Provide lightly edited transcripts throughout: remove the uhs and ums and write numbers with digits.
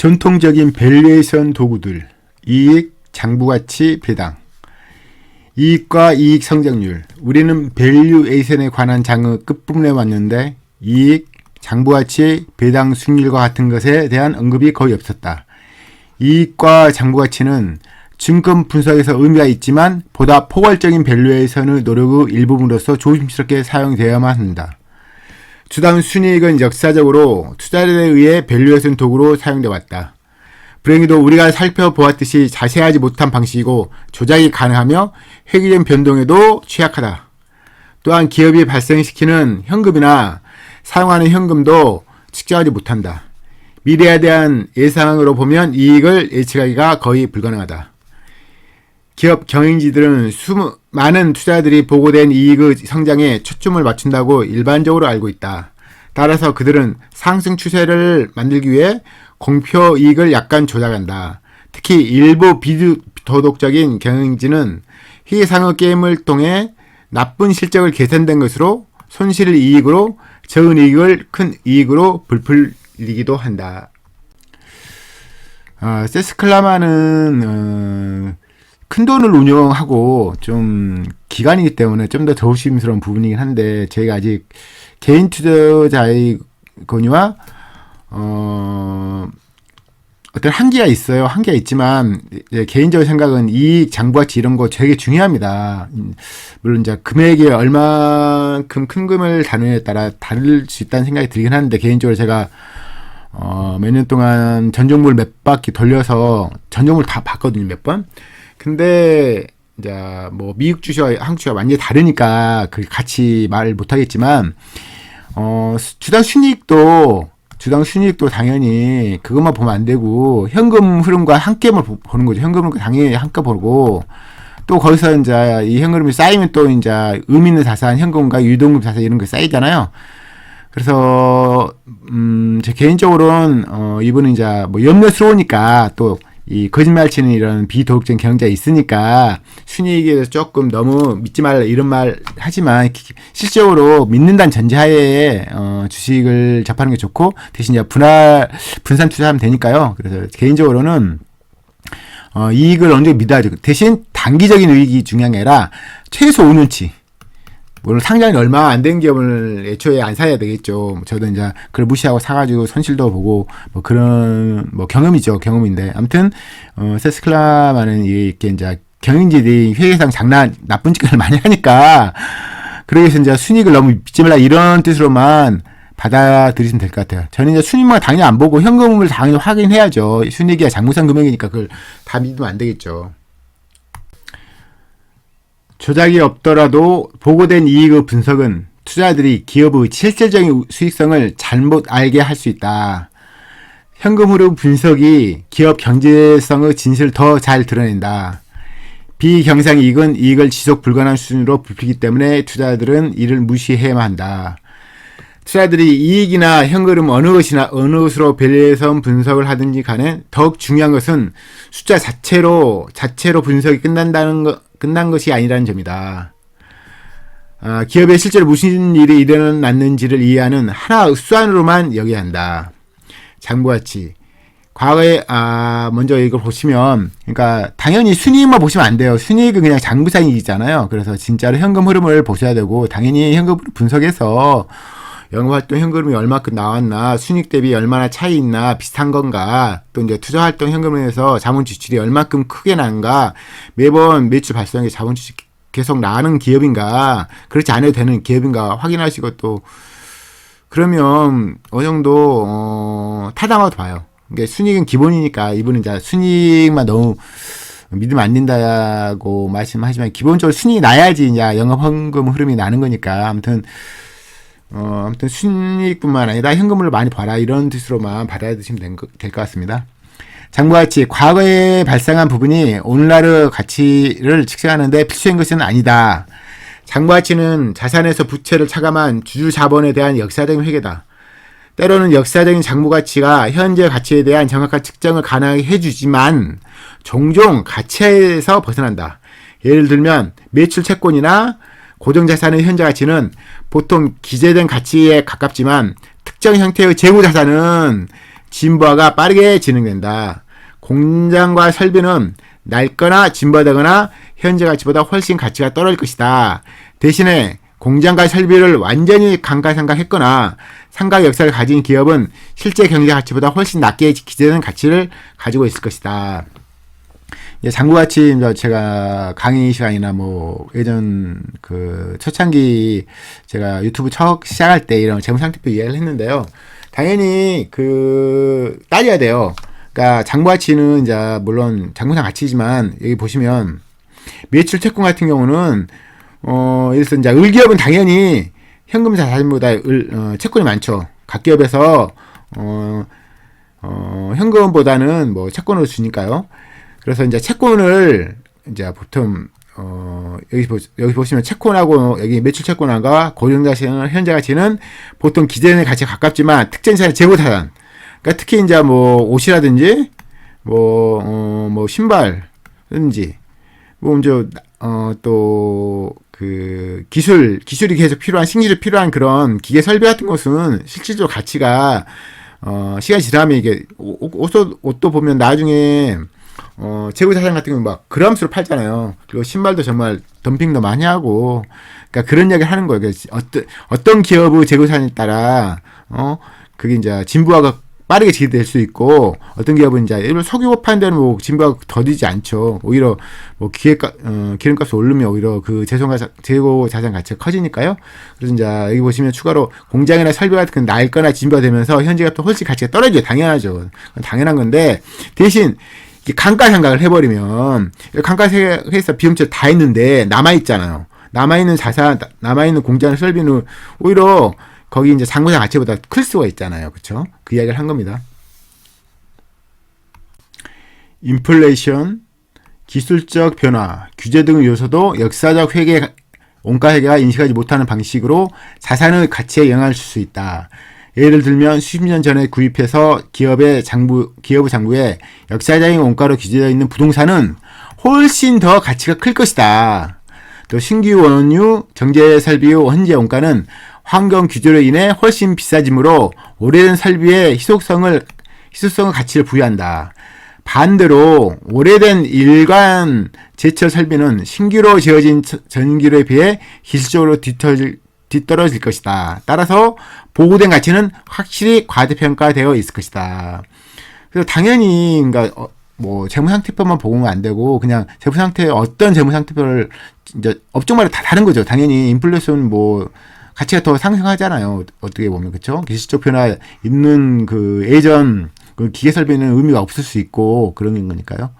전통적인 밸류에이션 도구들, 이익, 장부가치, 배당. 이익과 이익 성장률. 우리는 밸류에이션에 관한 장의 끝부분에 왔는데 이익, 장부가치, 배당 수익률과 같은 것에 대한 언급이 거의 없었다. 이익과 장부가치는 증권 분석에서 의미가 있지만 보다 포괄적인 밸류에이션의 노력의 일부분으로서 조심스럽게 사용되어야만 한다. 주당 순이익은 역사적으로 투자에 의해 밸류에이션 도구로 사용되어 왔다. 불행히도 우리가 살펴보았듯이 자세하지 못한 방식이고 조작이 가능하며 획일적 변동에도 취약하다. 또한 기업이 발생시키는 현금이나 사용하는 현금도 측정하지 못한다. 미래에 대한 예상으로 보면 이익을 예측하기가 거의 불가능하다. 기업 경영지들은 많은 투자자들이 보고된 이익의 성장에 초점을 맞춘다고 일반적으로 알고 있다. 따라서 그들은 상승 추세를 만들기 위해 공표 이익을 약간 조작한다. 특히 일부 비도덕적인 경영진은 희상의 게임을 통해 나쁜 실적을 개선된 것으로 손실을 이익으로, 적은 이익을 큰 이익으로 부풀리기도 한다. 세스클라마는 큰 돈을 운용하고 좀 기관이기 때문에 좀 더 조심스러운 부분이긴 한데 저희가 아직 개인 투자자의 권유와 어떤 한계가 있어요. 한계가 있지만 개인적인 생각은 이익, 장부가치 이런 거 되게 중요합니다. 물론 이제 금액이 얼만큼 큰 금을 다루느냐에 따라 다를 수 있다는 생각이 들긴 하는데 개인적으로 제가 몇 년 동안 전 종목을 몇 바퀴 돌려서 전 종목을 다 봤거든요. 몇 번. 근데 이제 뭐 미국 주식과 한국 주식과 완전히 다르니까 그 같이 말 못하겠지만 주당 순이익도 당연히 그것만 보면 안 되고 현금 흐름과 함께 보는 거죠. 현금 흐름과 당연히 함께 보고 또 거기서 이제 이 현금 흐름이 쌓이면 또 이제 의미 있는 자산, 현금과 유동금 자산 이런 게 쌓이잖아요. 그래서 제 개인적으로는 이분은 이제 뭐 염려스러우니까 또 이 거짓말 치는 이런 비도덕적인 경제가 있으니까 순이익에 대해서 조금 너무 믿지 말라 이런 말 하지만 실적으로 믿는다는 전제하에 주식을 접하는 게 좋고 대신 이제 분산 투자하면 되니까요. 그래서 개인적으로는 이익을 언제 믿어야 되고 대신 단기적인 이익이 중요한 게 아니라 최소 5년치 물론 상장이 얼마 안 된 기업을 애초에 안 사야 되겠죠. 저도 이제 그걸 무시하고 사가지고 손실도 보고 뭐 그런 뭐 경험이죠. 경험인데 아무튼 세스클라마는 이렇게 이제 경영진이 회계상 나쁜 짓을 많이 하니까 그래서 이제 순이익을 너무 믿지 말라 이런 뜻으로만 받아들이시면 될 것 같아요. 저는 이제 순이익만 당연히 안 보고 현금을 당연히 확인해야죠. 순이익이야 장부상 금액이니까 그걸 다 믿으면 안 되겠죠. 조작이 없더라도 보고된 이익의 분석은 투자자들이 기업의 실질적인 수익성을 잘못 알게 할 수 있다. 현금 흐름 분석이 기업 경제성의 진실을 더 잘 드러낸다. 비경상 이익은 이익을 지속 불가능한 수준으로 부풀리기 때문에 투자자들은 이를 무시해야만 한다. 투자자들이 이익이나 현금 어느 것으로 밸류에이션 분석을 하든지 간에 더욱 중요한 것은 숫자 자체로 분석이 끝난 것이 아니라는 점이다. 기업에 실제로 무슨 일이 일어났는지를 이해하는 하나의 수단으로만 여겨야 한다. 장부가치. 과거에 먼저 이걸 보시면 그러니까 당연히 순이익만 보시면 안 돼요. 순이익은 그냥 장부상이잖아요. 그래서 진짜로 현금 흐름을 보셔야 되고 당연히 현금 분석해서 영업활동 현금이 얼마큼 나왔나, 순이익 대비 얼마나 차이 있나, 비슷한 건가, 또 이제 투자활동 현금에서 자본 지출이 얼마큼 크게 난가, 매번 매출 발생에 자본 지출 계속 나는 기업인가, 그렇지 않아도 되는 기업인가 확인하시고 또 그러면 어느 정도 타당하도 봐요. 그러니까 순이익은 기본이니까 이분은 이제 순이익만 너무 믿으면 안 된다고 말씀하시면 기본적으로 순이익이 나야지 이제 영업 현금 흐름이 나는 거니까 아무튼 순이익뿐만 아니라 현금을 많이 봐라 이런 뜻으로만 받아들이시면 될 것 같습니다. 장부가치, 과거에 발생한 부분이 오늘날의 가치를 측정하는 데 필수인 것은 아니다. 장부가치는 자산에서 부채를 차감한 주주 자본에 대한 역사적인 회계다. 때로는 역사적인 장부가치가 현재 가치에 대한 정확한 측정을 가능하게 해주지만 종종 가치에서 벗어난다. 예를 들면 매출 채권이나 고정자산의 현재 가치는 보통 기재된 가치에 가깝지만 특정 형태의 재무자산은 진보화가 빠르게 진행된다. 공장과 설비는 낡거나 진보되거나 현재 가치보다 훨씬 가치가 떨어질 것이다. 대신에 공장과 설비를 완전히 감가상각했거나 상각 역사를 가진 기업은 실제 경제 가치보다 훨씬 낮게 기재되는 가치를 가지고 있을 것이다. 장부가치 제가 강의 시간이나 뭐 예전 그 초창기 제가 유튜브 처음 시작할 때 이런 재무상태표 이야기를 했는데요. 당연히 그 따져야 돼요. 그러니까 장부가치는 이제 물론 장부상 가치지만 여기 보시면 매출 채권 같은 경우는 이래서 이제 을기업은 당연히 현금 자산보다 채권이 많죠. 각 기업에서 현금보다는 뭐 채권으로 주니까요. 그래서 이제 채권을 이제 보통 여기 보시면 채권하고 여기 매출 채권과 고정자산 현재 가치는 보통 기재된 가치가 가깝지만 특정자산 재고자산. 그러니까 특히 이제 뭐 옷이라든지 뭐 신발든지 뭐 이제 또 그 기술이 계속 필요한 신기술이 필요한 그런 기계 설비 같은 것은 실질적으로 가치가 시간이 지나면 이게 옷도 보면 나중에 재고자산 같은 경우 막 그람수로 팔잖아요. 그리고 신발도 정말 덤핑도 많이 하고, 그러니까 그런 이야기를 하는 거예요. 어떤 기업의 재고자산에 따라 그게 이제 진부화가 빠르게 진행될 수 있고, 어떤 기업은 이제 일부 석유업 파는 데는 뭐 진부화가 더디지 않죠. 오히려 뭐 기름값이 오르면 오히려 그 재고자산 가치가 커지니까요. 그래서 이제 여기 보시면 추가로 공장이나 설비 같은 건 낡거나 진부화되면서 현재값도 훨씬 가치가 떨어져요. 당연하죠. 당연한 건데 대신 감가상각을 해버리면 감가해서 비용처를 다 했는데 남아있잖아요. 남아있는 자산, 남아있는 공장 설비는 오히려 거기 이제 장부상 가치보다 클 수가 있잖아요. 그쵸? 그 이야기를 한 겁니다. 인플레이션, 기술적 변화, 규제 등의 요소도 역사적 회계, 원가 회계가 인식하지 못하는 방식으로 자산의 가치에 영향을 줄 수 있다. 예를 들면 수십 년 전에 구입해서 기업의 장부에 역사적인 원가로 규제되어 있는 부동산은 훨씬 더 가치가 클 것이다. 또 신규 원유, 정제 설비의 현재 원가는 환경 규제로 인해 훨씬 비싸지므로 오래된 설비의 희소성의 가치를 부여한다. 반대로 오래된 일관 제철 설비는 신규로 지어진 전기로에 비해 기술적으로 뒤떨어질 것이다. 따라서 보고된 가치는 확실히 과대평가되어 있을 것이다. 그래서 당연히 그러니까 뭐 재무상태표만 보면 안 되고 그냥 재무상태 어떤 재무상태표를 이제 업종마다 다 다른 거죠. 당연히 인플레이션 뭐 가치가 더 상승하잖아요. 어떻게 보면 그렇죠. 기술적 변화 있는 그 예전 그 기계 설비는 의미가 없을 수 있고 그런 거니까요.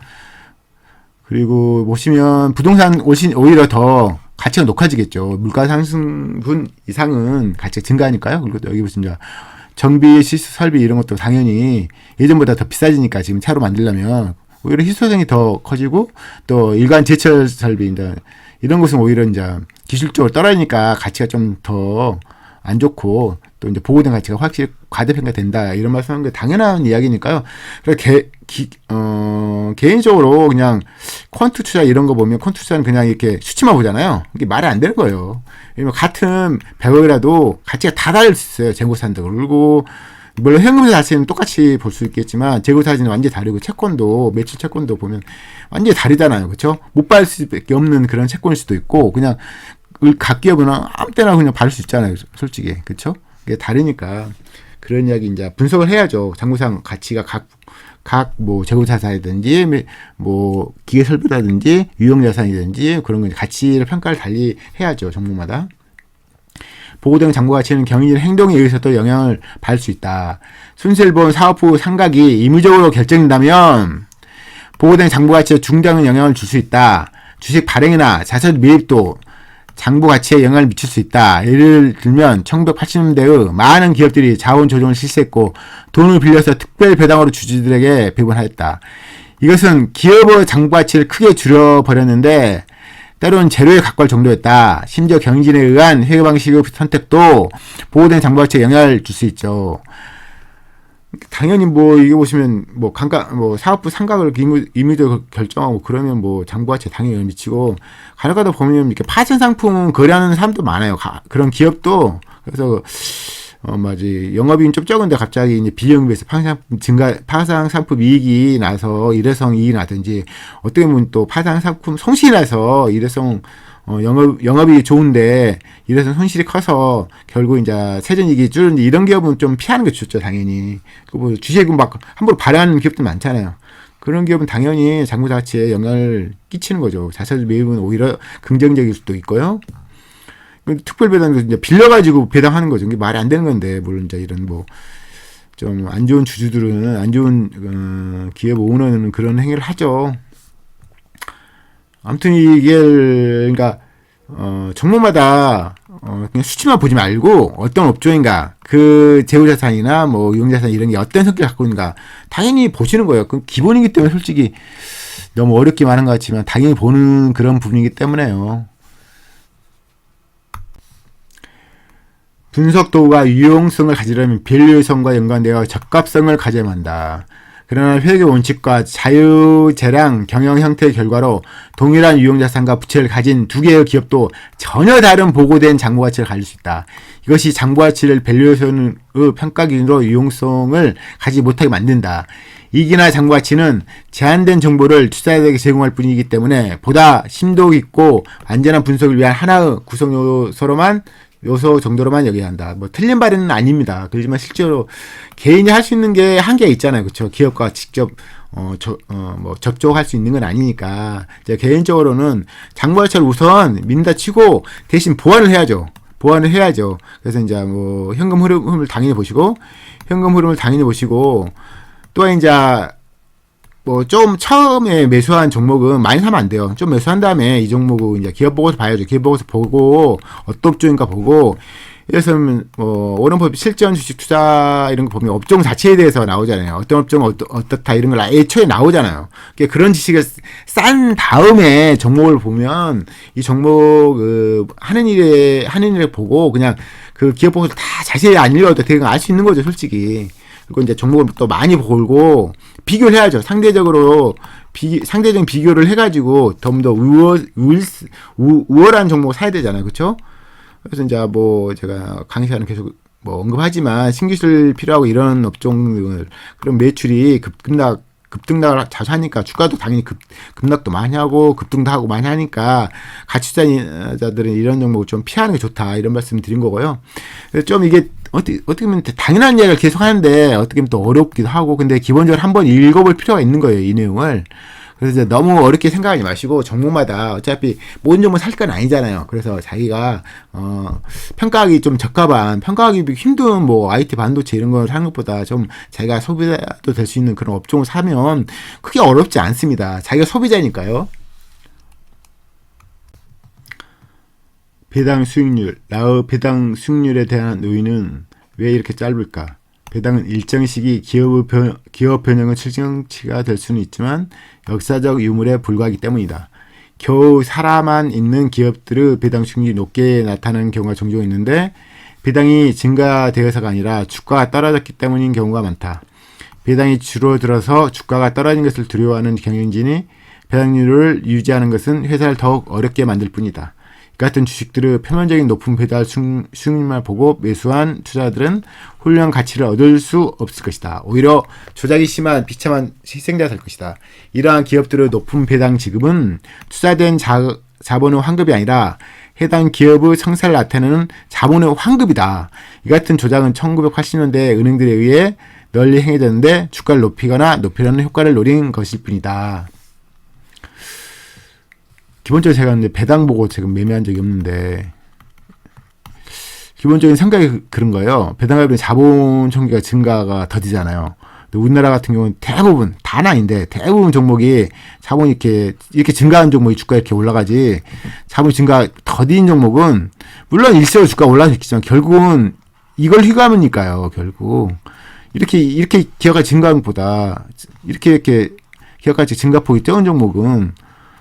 그리고 보시면 부동산 오히려 더 가치가 높아지겠죠. 물가 상승분 이상은 가치가 증가하니까요. 그리고 여기 보시면 정비, 시스, 설비 이런 것도 당연히 예전보다 더 비싸지니까 지금 차로 만들려면 오히려 희소성이 더 커지고 또 일반 제철 설비 이런 것은 오히려 이제 기술적으로 떨어지니까 가치가 좀 더 안 좋고 또 이제 보고된 가치가 확실히 과대평가된다 이런 말씀하는 게 당연한 이야기니까요. 그래서 개인적으로 그냥 퀀트 투자 이런 거 보면 퀀트 투자는 그냥 이렇게 수치만 보잖아요. 이게 말이 안 되는 거예요. 왜냐면 같은 100억이라도 가치가 다 다를 수 있어요. 재고사진도 그리고 물론 현금 자체는 똑같이 볼 수 있겠지만 재고사진은 완전히 다르고 채권도 매출 채권도 보면 완전히 다르잖아요. 그렇죠? 못 받을 수밖에 없는 그런 채권일 수도 있고 그냥 각 기업은 아무 때나 그냥 받을 수 있잖아요. 솔직히. 그렇죠? 이게 다르니까 그런 이야기 이제 분석을 해야죠. 장부상 가치가 각 뭐 재고자산이든지 뭐 기계 설비라든지 유형자산이든지 그런 거 가치를 평가를 달리 해야죠. 종목마다. 보고된 장부 가치는 경영진의 행동에 의해서도 영향을 받을 수 있다. 순수를 본 사업부 상각이 임의적으로 결정된다면 보고된 장부 가치에 중대한 영향을 줄 수 있다. 주식 발행이나 자산 매입도 장부 가치에 영향을 미칠 수 있다. 예를 들면 1980년대의 많은 기업들이 자원 조정을 실시했고 돈을 빌려서 특별 배당으로 주주들에게 배분하였다. 이것은 기업의 장부 가치를 크게 줄여버렸는데 때로는 제로에 가까울 정도였다. 심지어 경진에 의한 회계 방식의 선택도 보호된 장부 가치에 영향을 줄 수 있죠. 당연히 뭐 이게 보시면 뭐 사업부 상각을 임의적으로 결정하고 그러면 뭐 장부 가치에 당연히 영향을 미치고 간혹가다 보면 이렇게 파생 상품 거래하는 사람도 많아요. 그런 기업도 그래서 맞지. 영업이익은 좀 적은데 갑자기 이제 비영업에서 파상 상품 이익이 나서 일회성 이익이 나든지, 어떻게 보면 또 파상 상품 손실이 나서 일회성 영업이 좋은데 이래서 손실이 커서 결국 이제 세전이익이 줄는데, 이런 기업은 좀 피하는 게 좋죠, 당연히. 뭐 주식은 막 함부로 발행하는 기업도 많잖아요. 그런 기업은 당연히 장부 가치에 영향을 끼치는 거죠. 자사 매입은 오히려 긍정적일 수도 있고요. 특별 배당도 이제 빌려가지고 배당하는 거죠. 이게 말이 안 되는 건데, 물론 이제 이런 뭐 좀 안 좋은 주주들은, 안 좋은 기업 오너는 그런 행위를 하죠. 아무튼 이게 그러니까 종목마다 그냥 수치만 보지 말고 어떤 업종인가, 그 재무자산이나 뭐 유형자산 이런 게 어떤 성격을 갖고 있는가 당연히 보시는 거예요. 그 기본이기 때문에 솔직히 너무 어렵게 말한 것 같지만 당연히 보는 그런 부분이기 때문에요. 분석도구가 유용성을 가지려면 밸류에이션과 연관되어 적합성을 가져야만 한다. 그러나 회계 원칙과 자유재량 경영 형태의 결과로 동일한 유형자산과 부채를 가진 두 개의 기업도 전혀 다른 보고된 장부가치를 가질 수 있다. 이것이 장부가치를 밸류에이션의 평가 기준으로 유용성을 가지지 못하게 만든다. 이익이나 장부가치는 제한된 정보를 투자자에게 제공할 뿐이기 때문에 보다 심도 깊고 완전한 분석을 위한 하나의 구성 요소 정도로만 여겨야 한다. 뭐 틀린 발언은 아닙니다. 그렇지만 실제로 개인이 할 수 있는 게 한계가 있잖아요. 그렇죠? 기업과 직접 뭐 접촉할 수 있는 건 아니니까. 제가 개인적으로는 장부가치를 우선 믿는다 치고 대신 보완을 해야죠. 그래서 이제 뭐 현금 흐름을 당연히 보시고 또 이제 뭐 좀 처음에 매수한 종목은 많이 사면 안 돼요. 좀 매수한 다음에 이 종목은 이제 기업 보고서 봐야죠. 기업 보고서 보고 어떤 업종인가 보고, 그래서 뭐 오른법 실전 주식 투자 이런 거 보면 업종 자체에 대해서 나오잖아요. 어떤 업종은 어떻다 이런 걸 애초에 나오잖아요. 그런 지식을 싼 다음에 종목을 보면 이 종목 하는 일에 보고 그냥 그 기업 보고서 다 자세히 안 읽어도 대강 알 수 있는 거죠, 솔직히. 그리고 이제 종목을 또 많이 보고 비교를 해야죠. 상대적인 비교를 해가지고 좀 더 우월한 종목을 사야 되잖아요. 그렇죠? 그래서 이제 뭐 제가 강의시간은 계속 뭐 언급하지만 신기술 필요하고 이런 업종들, 그런 매출이 급등락을 자주 하니까 주가도 당연히 급락도 많이 하고 급등도 하고 많이 하니까 가치투자자들은 이런 종목을 좀 피하는 게 좋다, 이런 말씀 드린 거고요. 그래서 좀 이게 어떻게 보면 당연한 이야기를 계속 하는데 어떻게 보면 또 어렵기도 하고, 근데 기본적으로 한번 읽어볼 필요가 있는 거예요, 이 내용을. 그래서 너무 어렵게 생각하지 마시고, 종목마다 어차피 모든 종목 살 건 아니잖아요. 그래서 자기가 평가하기 좀 적합한, 평가하기 힘든 뭐 IT 반도체 이런 걸 사는 것보다 좀 자기가 소비자도 될 수 있는 그런 업종을 사면 크게 어렵지 않습니다. 자기가 소비자니까요. 배당 수익률, 나의 배당 수익률에 대한 논의는 왜 이렇게 짧을까? 배당은 일정 시기 기업 변형의 측정치가 될 수는 있지만 역사적 유물에 불과하기 때문이다. 겨우 살아만 있는 기업들의 배당 수익률이 높게 나타나는 경우가 종종 있는데, 배당이 증가되어서가 아니라 주가가 떨어졌기 때문인 경우가 많다. 배당이 줄어들어서 주가가 떨어진 것을 두려워하는 경영진이 배당률을 유지하는 것은 회사를 더욱 어렵게 만들 뿐이다. 같은 주식들의 표면적인 높은 배당 수익률만 보고 매수한 투자자들은 훌륭한 가치를 얻을 수 없을 것이다. 오히려 조작이 심한 비참한 희생자가 될 것이다. 이러한 기업들의 높은 배당 지급은 투자된 자본의 환급이 아니라 해당 기업의 성사를 나타내는 자본의 환급이다. 이 같은 조작은 1980년대 은행들에 의해 널리 행해졌는데 주가를 높이려는 효과를 노린 것일 뿐이다. 기본적으로 제가 이제 배당 보고 지금 매매한 적이 없는데, 기본적인 생각이 그런 거예요. 배당하면 자본 총계가 증가가 더디잖아요. 우리나라 같은 경우는 대부분, 다는 아닌데 대부분 종목이 자본이 이렇게 증가한 종목이 주가 이렇게 올라가지, 자본 증가 더딘 종목은 물론 일시적으로 주가 올라갈 수 있지만 결국은 이걸 휘감으니까요. 결국 이렇게 기업가치 증가한 것보다 이렇게 기업가치 증가폭이 적은 종목은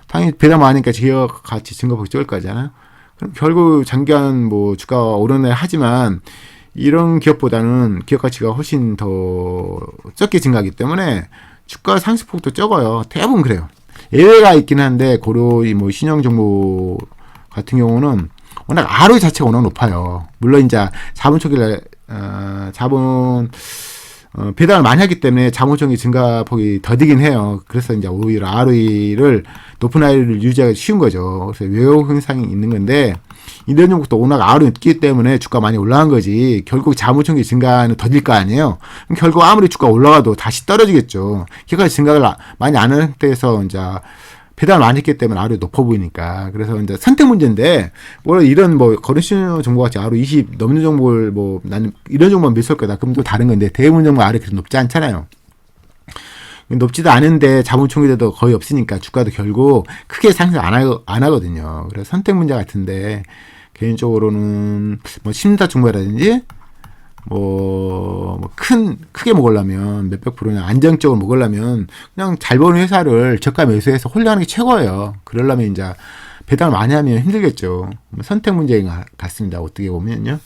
당연히 배당 많으니까 기업 가치 증가폭이 적을 거잖아요. 그럼 결국 장기간 뭐 주가가 오르네 하지만 이런 기업보다는 기업 가치가 훨씬 더 적게 증가하기 때문에 주가 상승폭도 적어요. 대부분 그래요. 예외가 있긴 한데 고려의 뭐 신용 정보 같은 경우는 워낙 ROE 자체가 워낙 높아요. 물론 이제 자본 초기에 자본 배당을 많이 하기 때문에 자본총액 증가폭이 더디긴 해요. 그래서 이제 오히려 ROE를 높은 ROE를 유지하기 쉬운 거죠. 그래서 외국 현상이 있는 건데 이런 종목도 워낙 ROE 높기 때문에 주가 많이 올라간 거지. 결국 자본총액 증가는 더딜 거 아니에요. 그럼 결국 아무리 주가 올라가도 다시 떨어지겠죠. 기까지 증가를 많이 안 하는 상태에서 이제 배당을 많이 했기 때문에 ROE 높아 보이니까. 그래서 이제 선택 문제인데, 원래 이런 거래신용 정보 같이 ROE 20 넘는 정보를 나는 이런 정보만 믿을 거다. 그럼 또 다른 건데, 대부분 정보 ROE 그렇게 높지 않잖아요. 높지도 않은데 자본총액도 거의 없으니까 주가도 결국 크게 상승 안 하거든요. 그래서 선택 문제 같은데, 개인적으로는 신다 정보라든지, 크게 먹으려면, 몇백 프로냐, 안정적으로 먹으려면, 그냥 잘 버는 회사를 저가 매수해서 홀려하는 게 최고예요. 그러려면 이제 배당을 많이 하면 힘들겠죠. 선택 문제인 것 같습니다. 어떻게 보면요.